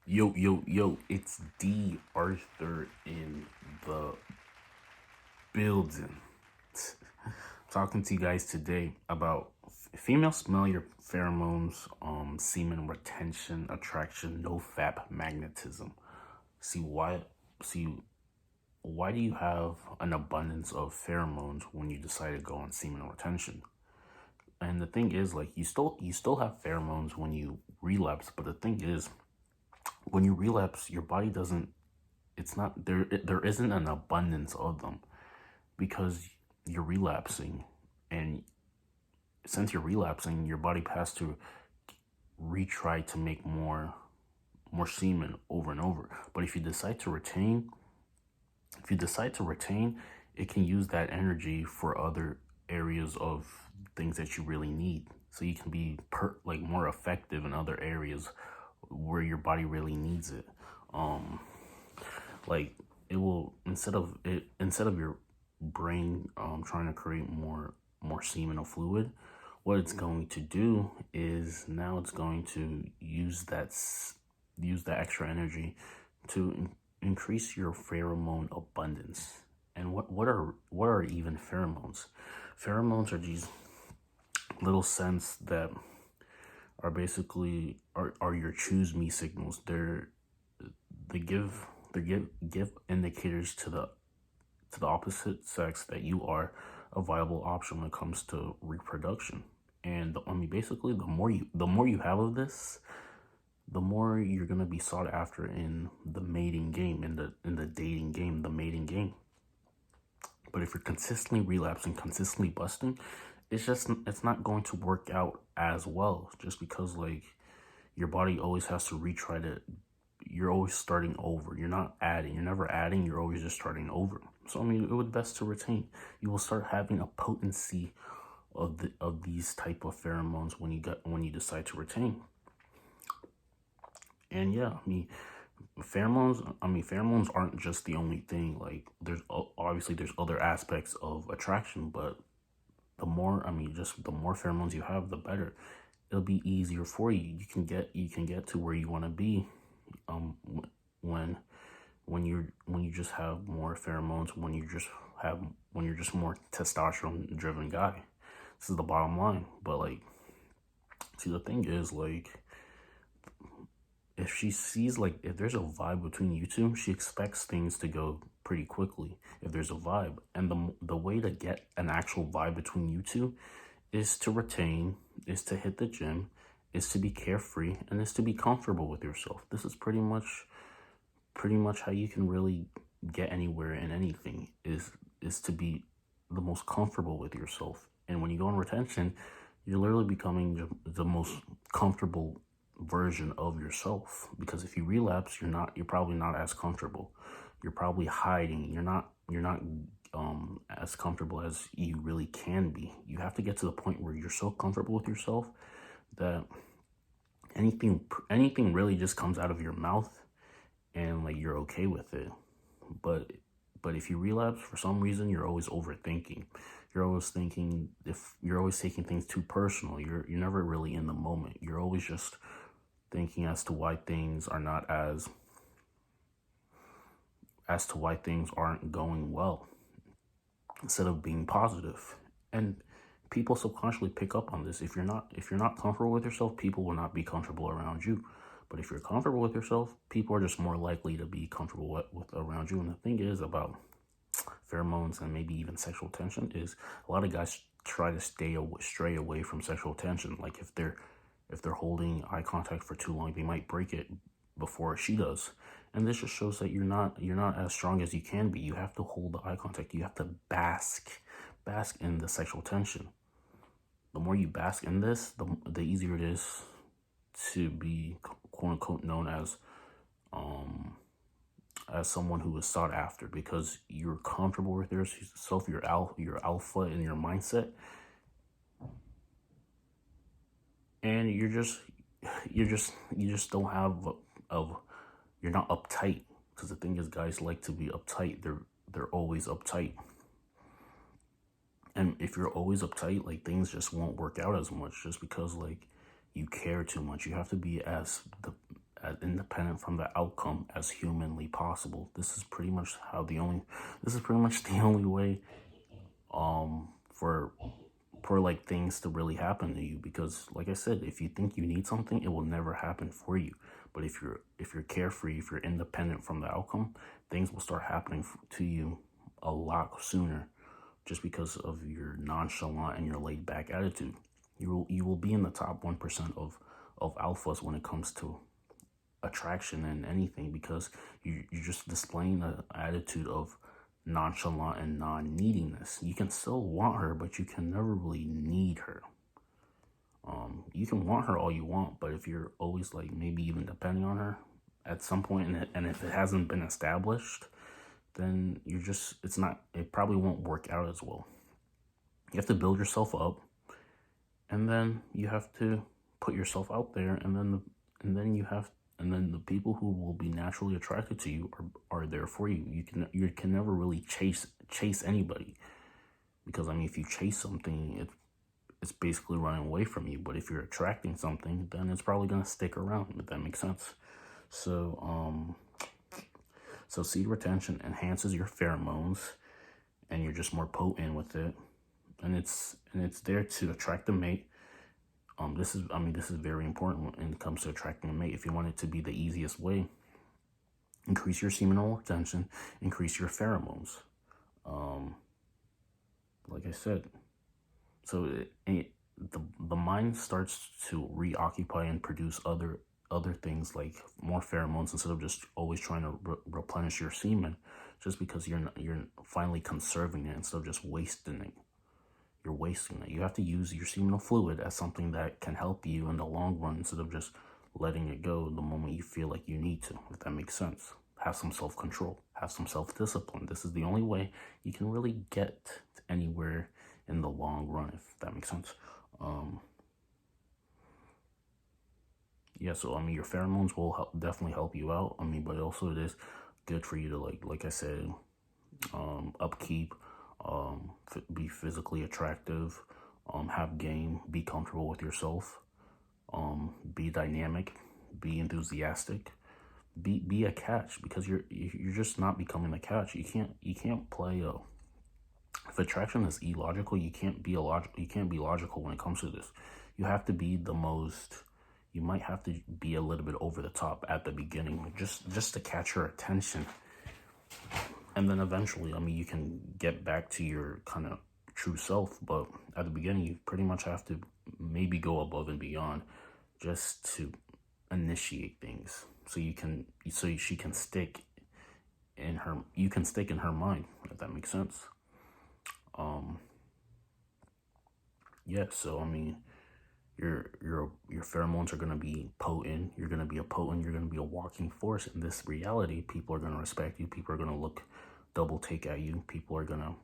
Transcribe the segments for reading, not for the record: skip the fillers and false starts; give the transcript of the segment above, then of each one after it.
Yo, yo, yo, it's D.Arthur in the building. Talking to you guys today about females smell your pheromones, semen retention, attraction, no fap magnetism. See why see why do you have an abundance of pheromones when you decide to go on semen retention? And the thing is, like, you still have pheromones when you relapse, but the thing is, when you relapse, your body doesn't it's not there there isn't an abundance of them because you're relapsing, and since you're relapsing, your body has to retry to make more semen over and over. But if you decide to retain, it can use that energy for other areas of things that you really need, so you can be like more effective in other areas where your body really needs it. um like it will, instead of your brain trying to create more semen or fluid, what it's going to do is now it's going to use that extra energy to increase your pheromone abundance. And what are even pheromones? Pheromones are these little scents that are your choose me signals. They give indicators to the opposite sex that you are a viable option when it comes to reproduction. And I mean, basically, the more you have of this, the more you're gonna be sought after in the mating game, in the dating game, the mating game. But if you're consistently relapsing, consistently busting, it's not going to work out as well, just because, like, your body always has to retry to you're always starting over. You're not adding. You're never adding. You're always just starting over. So I mean, it would best to retain. You will start having a potency of these type of pheromones when you decide to retain. And yeah, pheromones aren't just the only thing. Like, there's other aspects of attraction, but just the more pheromones you have, the better. It'll be easier for you. You can get to where you want to be, um when when you just have more pheromones, when you're just more testosterone driven guy. This is the bottom line. But, like, see, the thing is, like, if there's a vibe between you two, she expects things to go pretty quickly if there's a vibe. And the way to get an actual vibe between you two is to retain, is to hit the gym, is to be carefree, and is to be comfortable with yourself. This is pretty much how you can really get anywhere in anything, is to be the most comfortable with yourself. And when you go on retention, you're literally becoming the most comfortable version of yourself. Because if you relapse, you're probably not as comfortable. You're probably hiding. You're not as comfortable as you really can be. You have to get to the point where you're so comfortable with yourself that anything really just comes out of your mouth, and, like, you're okay with it. But if you relapse for some reason, you're always overthinking. You're always thinking, if you're always taking things too personal. You're never really in the moment. You're always just thinking as to why things aren't going well, instead of being positive. And people subconsciously pick up on this. If you're not comfortable with yourself, people will not be comfortable around you. But if you're comfortable with yourself, people are just more likely to be comfortable with around you. And the thing is about pheromones, and maybe even sexual tension, is a lot of guys try to stray away from sexual tension. Like, if they're holding eye contact for too long, they might break it before she does. And this just shows that you're not as strong as you can be. You have to hold the eye contact. You have to bask in the sexual tension. The more you bask in this, the easier it is to be, quote unquote, known as someone who is sought after, because you're comfortable with yourself, your alpha in your mindset, and you just don't have of you're not uptight. Because the thing is, guys like to be uptight. They're always uptight. And if you're always uptight, like, things just won't work out as much, just because, like, you care too much. You have to be as independent from the outcome as humanly possible. This is pretty much the only way for like things to really happen to you, because like I said, if you think you need something, it will never happen for you. But if you're carefree, if you're independent from the outcome, things will start happening to you a lot sooner, just because of your nonchalant and your laid back attitude. You will be in the top 1% of alphas when it comes to attraction and anything, because you're just displaying an attitude of nonchalant and non-neediness. You can still want her, but you can never really need her. You can want her all you want, but if you're always like maybe even depending on her at some point, and if it hasn't been established, then it probably won't work out as well. You have to build yourself up, and then you have to put yourself out there, and then the people who will be naturally attracted to you are there for you. You can never really chase anybody, because I mean, if you chase something, it's basically running away from you. But if you're attracting something, then it's probably gonna stick around, if that makes sense. So seed retention enhances your pheromones, and you're just more potent with it, and it's there to attract a mate. This is very important when it comes to attracting a mate. If you want it to be the easiest way, increase your seminal retention, increase your pheromones. Like I said, so the mind starts to reoccupy and produce other things, like more pheromones, instead of just always trying to replenish your semen, just because you're finally conserving it instead of just wasting it. You're wasting it. You have to use your seminal fluid as something that can help you in the long run, instead of just letting it go the moment you feel like you need to, if that makes sense. Have some self-control, have some self-discipline. This is the only way you can really get anywhere in the long run, if that makes sense. Yeah, so I mean, your pheromones will definitely help you out. I mean, but also it is good for you to like I said, upkeep, be physically attractive, have game, be comfortable with yourself, be dynamic, be enthusiastic, be a catch, because you're just not becoming a catch. You can't play if attraction is illogical, you can't be logical when it comes to this. You have to be you might have to be a little bit over the top at the beginning, just to catch her attention. And then eventually, I mean, you can get back to your kind of true self. But at the beginning, you pretty much have to maybe go above and beyond, just to initiate things, so she can stick in her. You can stick in her mind, if that makes sense. Yeah. So I mean, your pheromones are gonna be potent. You're gonna be a walking force in this reality. People are gonna respect you. People are gonna double take at you. People are gonna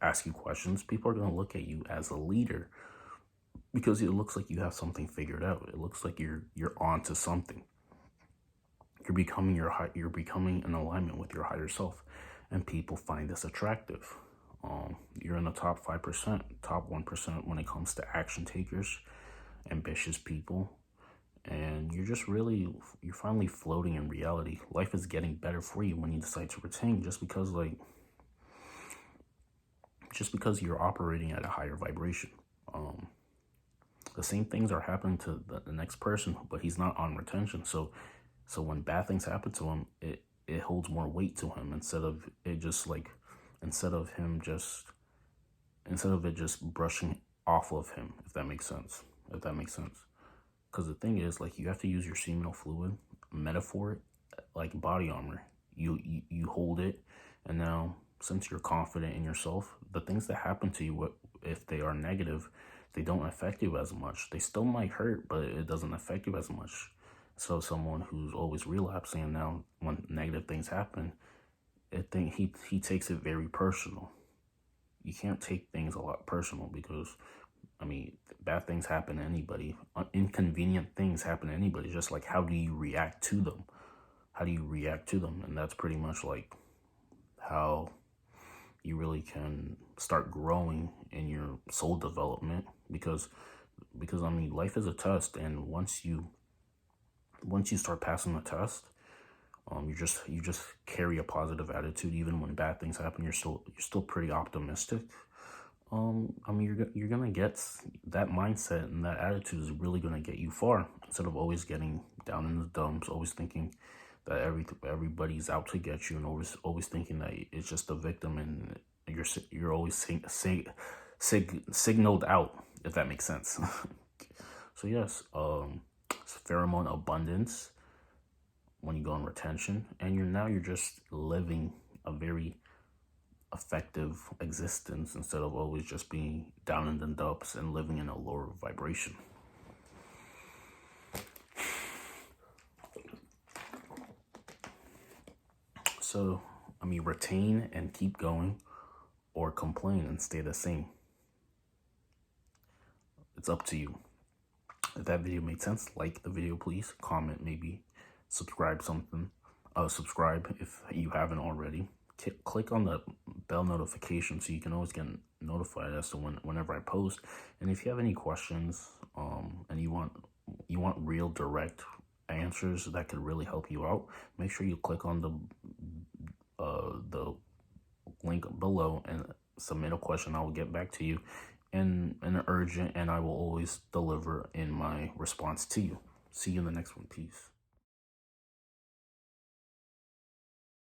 ask you questions. People are gonna look at you as a leader, because it looks like you have something figured out. It looks like you're on to something. You're becoming in alignment with your higher self, and people find this attractive. You're in the top 5%, top 1% when it comes to action takers, ambitious people, and you're finally floating in reality. Life is getting better for you when you decide to retain, just because you're operating at a higher vibration. The same things are happening to the next person, but he's not on retention. So when bad things happen to him, it holds more weight to him, instead of it just brushing off of him, if that makes sense. Because the thing is, like, you have to use your seminal fluid, metaphor, like body armor. You hold it, and now, since you're confident in yourself, the things that happen to you, if they are negative, they don't affect you as much. They still might hurt, but it doesn't affect you as much. So someone who's always relapsing, and now when negative things happen, he takes it very personal. You can't take things a lot personal, because, I mean, bad things happen to anybody. Inconvenient things happen to anybody. Just like, how do you react to them? And that's pretty much like how you really can start growing in your soul development, because because I mean, life is a test, and once you start passing the test, you just carry a positive attitude. Even when bad things happen, you're still pretty optimistic. I mean, you're gonna get that mindset, and that attitude is really gonna get you far, instead of always getting down in the dumps, always thinking that everybody's out to get you, and always thinking that it's just a victim, and you're always signaled out, if that makes sense. So yes, pheromone abundance when you go on retention, and you're just living a very effective existence, instead of always just being down in the dumps and living in a lower vibration. So, I mean, retain and keep going, or complain and stay the same. It's up to you. If that video made sense, like the video, please. Comment, maybe. Subscribe subscribe if you haven't already. Click on the bell notification so you can always get notified as to whenever I post. And if you have any questions, and you want real direct answers that could really help you out, make sure you click on the link below and submit a question. I will get back to you in an urgent, and I will always deliver in my response to you. See you in the next one. Peace.